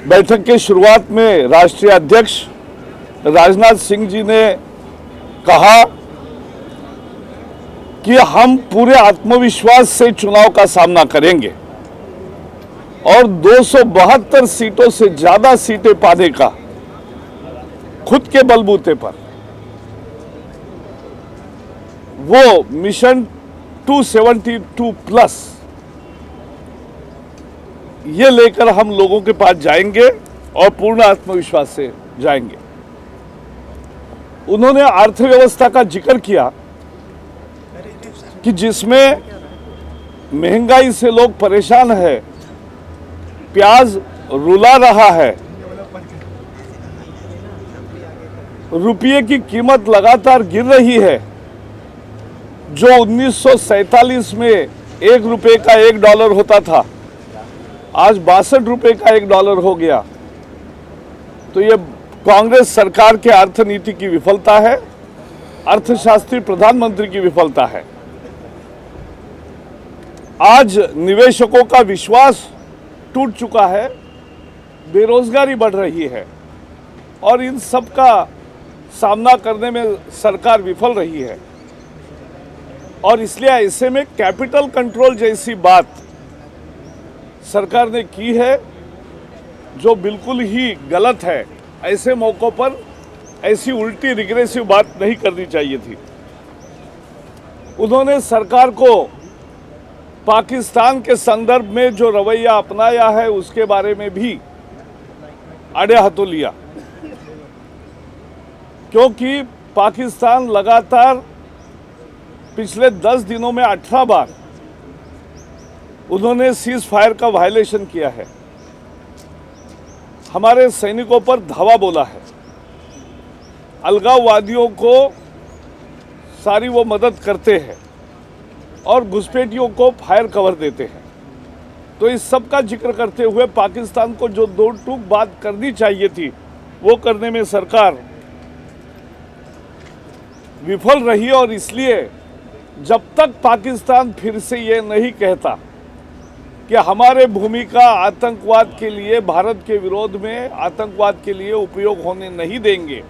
बैठक के शुरुआत में राष्ट्रीय अध्यक्ष राजनाथ सिंह जी ने कहा कि हम पूरे आत्मविश्वास से चुनाव का सामना करेंगे और 272 सीटों से ज्यादा सीटें पाने का खुद के बलबूते पर वो मिशन 272 प्लस ये लेकर हम लोगों के पास जाएंगे और पूर्ण आत्मविश्वास से जाएंगे। उन्होंने अर्थव्यवस्था का जिक्र किया कि जिसमें महंगाई से लोग परेशान है, प्याज रुला रहा है, रुपये की कीमत लगातार गिर रही है। जो 1947 में 1 रुपये का $1 होता था, आज 62 रुपये का $1 हो गया। तो ये कांग्रेस सरकार के अर्थनीति की विफलता है, अर्थशास्त्री प्रधानमंत्री की विफलता है। आज निवेशकों का विश्वास टूट चुका है, बेरोजगारी बढ़ रही है और इन सब का सामना करने में सरकार विफल रही है। और इसलिए ऐसे में कैपिटल कंट्रोल जैसी बात सरकार ने की है जो बिल्कुल ही गलत है। ऐसे मौकों पर ऐसी उल्टी रिग्रेसिव बात नहीं करनी चाहिए थी। उन्होंने सरकार को पाकिस्तान के संदर्भ में जो रवैया अपनाया है उसके बारे में भी आड़े हाथों लिया, क्योंकि पाकिस्तान लगातार पिछले 10 दिनों में 18 बार उन्होंने सीज फायर का वायलेशन किया है, हमारे सैनिकों पर धावा बोला है, अलगाववादियों को सारी वो मदद करते हैं और घुसपैठियों को फायर कवर देते हैं। तो इस सब का जिक्र करते हुए पाकिस्तान को जो दो टूक बात करनी चाहिए थी वो करने में सरकार विफल रही। और इसलिए जब तक पाकिस्तान फिर से ये नहीं कहता कि हमारे भूमिका आतंकवाद के लिए, भारत के विरोध में आतंकवाद के लिए उपयोग होने नहीं देंगे,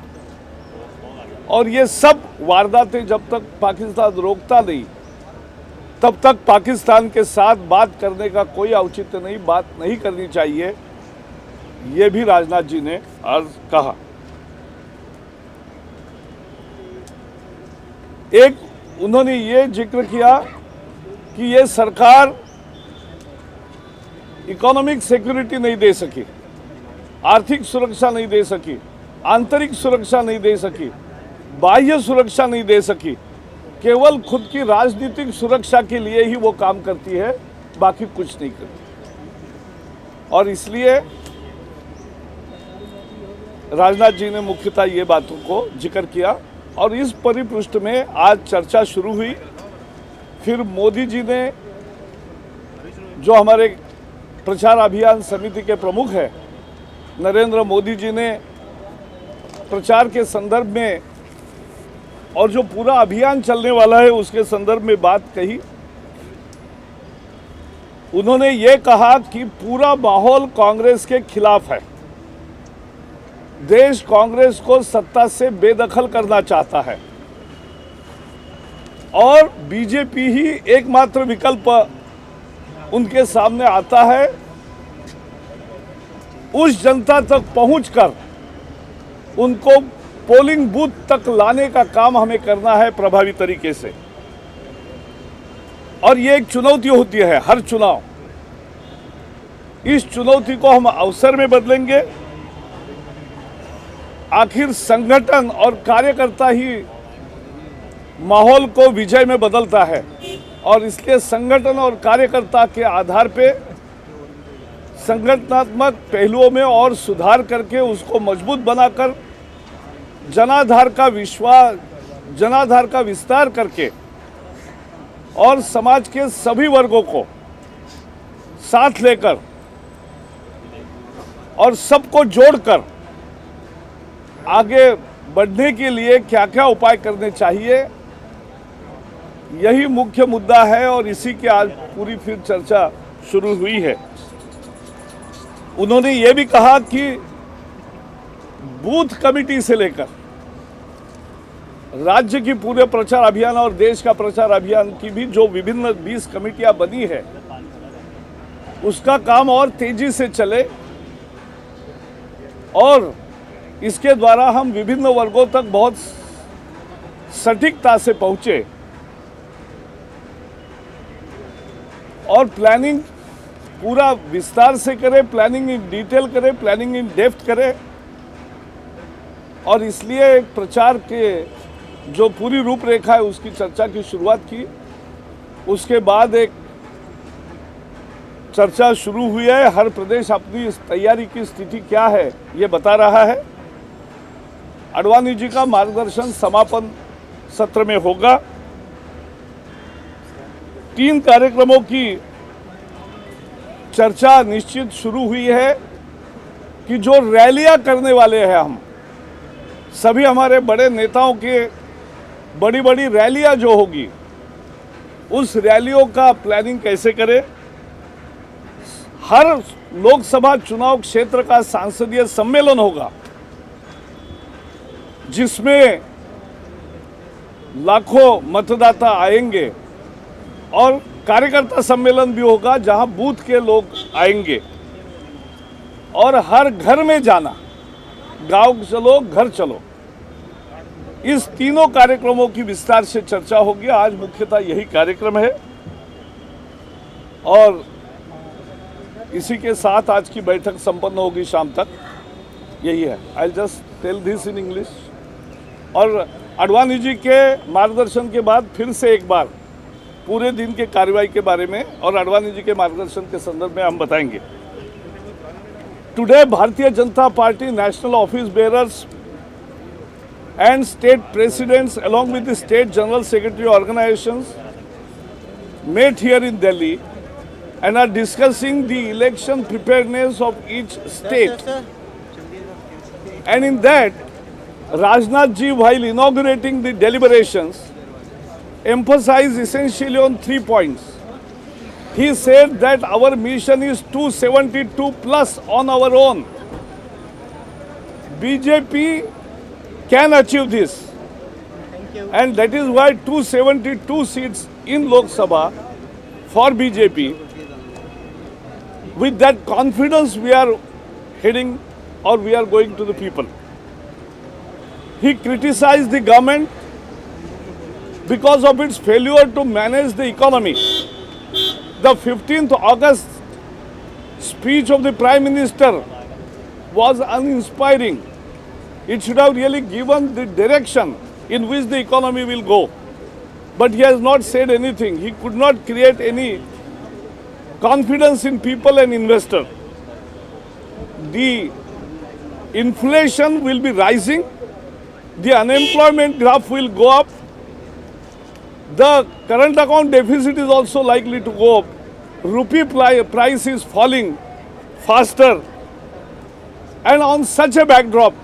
और ये सब वारदातें जब तक पाकिस्तान रोकता नहीं, तब तक पाकिस्तान के साथ बात करने का कोई औचित्य नहीं, बात नहीं करनी चाहिए। ये भी राजनाथ जी ने आज कहा। एक उन्होंने ये जिक्र किया कि ये सरकार इकोनॉमिक सिक्योरिटी नहीं दे सकी, आर्थिक सुरक्षा नहीं दे सकी, आंतरिक सुरक्षा नहीं दे सकी, बाह्य सुरक्षा नहीं दे सकी, केवल खुद की राजनीतिक सुरक्षा के लिए ही वो काम करती है, बाकी कुछ नहीं करती। और इसलिए राजनाथ जी ने मुख्यतः ये बातों को जिक्र किया। और इस परिपृष्ठ में आज चर्चा शुरू हुई। फिर मोदी जी ने, जो हमारे प्रचार अभियान समिति के प्रमुख हैं, नरेंद्र मोदी जी ने प्रचार के संदर्भ में और जो पूरा अभियान चलने वाला है उसके संदर्भ में बात कही। उन्होंने ये कहा कि पूरा माहौल कांग्रेस के खिलाफ है, देश कांग्रेस को सत्ता से बेदखल करना चाहता है और बीजेपी ही एकमात्र विकल्प उनके सामने आता है। उस जनता तक पहुंचकर उनको पोलिंग बूथ तक लाने का काम हमें करना है प्रभावी तरीके से। और ये एक चुनौती होती है हर चुनाव। इस चुनौती को हम अवसर में बदलेंगे। आखिर संगठन और कार्यकर्ता ही माहौल को विजय में बदलता है और इसलिए संगठन और कार्यकर्ता के आधार पे संगठनात्मक पहलुओं में और सुधार करके उसको मजबूत बनाकर जनाधार का विस्तार करके और समाज के सभी वर्गों को साथ लेकर और सबको जोड़कर आगे बढ़ने के लिए क्या क्या उपाय करने चाहिए, यही मुख्य मुद्दा है और इसी की आज पूरी फिर चर्चा शुरू हुई है। उन्होंने ये भी कहा कि बूथ कमेटी से लेकर राज्य की पूरे प्रचार अभियान और देश का प्रचार अभियान की भी जो विभिन्न 20 कमेटियां बनी है, उसका काम और तेजी से चले और इसके द्वारा हम विभिन्न वर्गों तक बहुत सटीकता से पहुंचे और प्लानिंग पूरा विस्तार से करें, प्लानिंग इन डिटेल करें, प्लानिंग इन डेप्थ करें। और इसलिए प्रचार के जो पूरी रूपरेखा है उसकी चर्चा की शुरुआत की। उसके बाद एक चर्चा शुरू हुई है, हर प्रदेश अपनी इस तैयारी की स्थिति क्या है ये बता रहा है। आडवाणी जी का मार्गदर्शन समापन सत्र में होगा। 3 कार्यक्रमों की चर्चा निश्चित शुरू हुई है कि जो रैलियां करने वाले हैं हम सभी, हमारे बड़े नेताओं के बड़ी बड़ी रैलियां जो होगी, उस रैलियों का प्लानिंग कैसे करें। हर लोकसभा चुनाव क्षेत्र का सांसदीय सम्मेलन होगा जिसमें लाखों मतदाता आएंगे और कार्यकर्ता सम्मेलन भी होगा जहां बूथ के लोग आएंगे और हर घर में जाना, गांव चलो घर चलो, इस तीनों कार्यक्रमों की विस्तार से चर्चा होगी। आज मुख्यतः यही कार्यक्रम है और इसी के साथ आज की बैठक संपन्न होगी शाम तक, यही है। I just tell this in English. और आडवाणी जी के मार्गदर्शन के बाद फिर से एक बार पूरे दिन के कार्रवाई के बारे में और आडवाणी जी के मार्गदर्शन के संदर्भ में हम बताएंगे। Today Bharatiya Janata party national office bearers and state presidents along with the state general secretary organizations met here in Delhi and are discussing the election preparedness of each state. And in that, Rajnath ji, while inaugurating the deliberations, emphasized essentially on 3 points. He said that our mission is 272 plus on our own. BJP can achieve this, and that is why 272 seats in Lok Sabha for BJP. With that confidence we are heading or we are going to the people. He criticized the government because of its failure to manage the economy. The 15th August speech of the Prime Minister was uninspiring. It should have really given the direction in which the economy will go. But he has not said anything. He could not create any confidence in people and investors. The inflation will be rising. The unemployment graph will go up. The current account deficit is also likely to go up. Rupee price is falling faster. And on such a backdrop,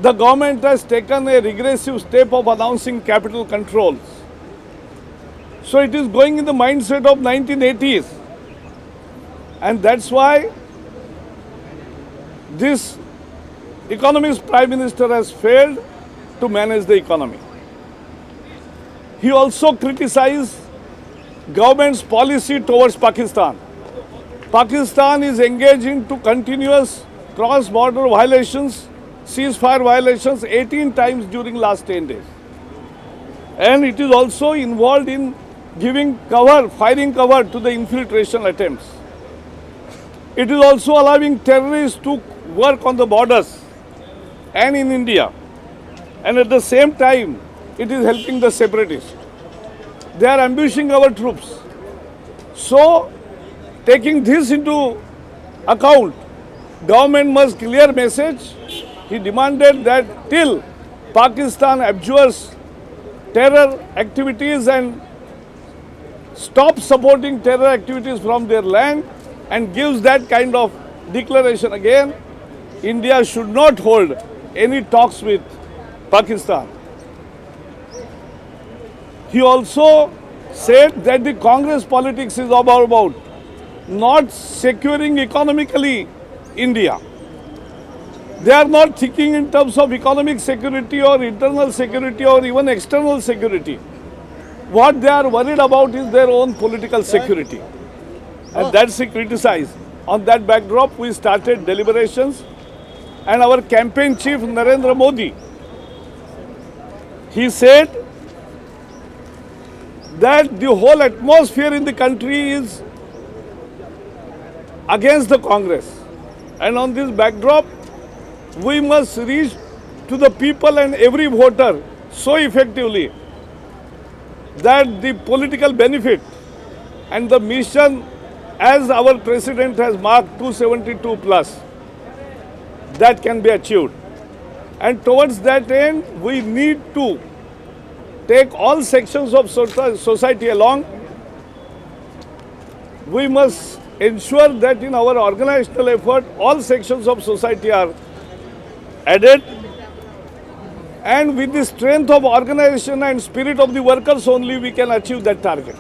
the government has taken a regressive step of announcing capital controls. So it is going in the mindset of 1980s. And that's why this economist prime minister has failed to manage the economy. He also criticized government's policy towards Pakistan. Pakistan is engaged into continuous cross-border violations, ceasefire violations 18 times during last 10 days. And it is also involved in giving cover, firing cover to the infiltration attempts. It is also allowing terrorists to work on the borders and in India. And at the same time, it is helping the separatists. They are ambushing our troops. So, taking this into account, government must clear message. He demanded that till Pakistan abjures terror activities and stops supporting terror activities from their land and gives that kind of declaration again, India should not hold any talks with Pakistan. He also said that the Congress politics is about not securing economically India. They are not thinking in terms of economic security or internal security or even external security. What they are worried about is their own political security. And that's we criticize. On that backdrop, we started deliberations, and our campaign chief, Narendra Modi, he said that the whole atmosphere in the country is against the Congress. And on this backdrop, we must reach to the people and every voter so effectively that the political benefit and the mission, as our president has marked 272 plus, that can be achieved. And towards that end, we need to take all sections of society along. We must ensure that in our organizational effort, all sections of society are added. And with the strength of organization and spirit of the workers only, we can achieve that target.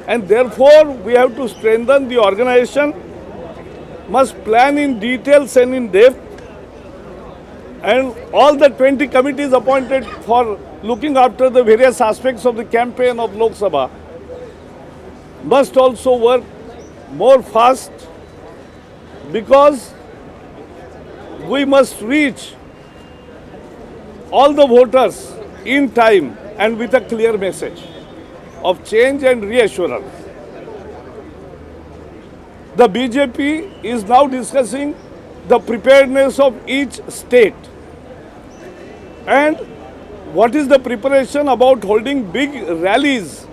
And therefore, we have to strengthen the organization, must plan in details and in depth. And all the 20 committees appointed for looking after the various aspects of the campaign of Lok Sabha must also work more fast, because we must reach all the voters in time and with a clear message of change and reassurance. The BJP is now discussing the preparedness of each state and what is the preparation about holding big rallies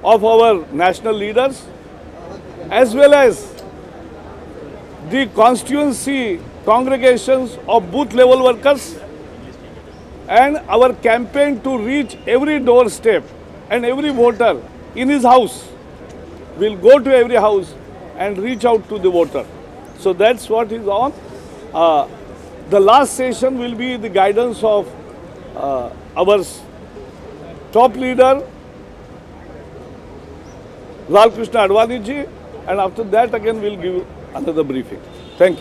of our national leaders, as well as the constituency congregations of booth level workers, and our campaign to reach every doorstep and every voter in his house. Will go to every house and reach out to the voter. So that's what is on. The last session will be the guidance of our top leader, Lal Krishna Advani ji, and after that again we'll give another briefing. Thank you.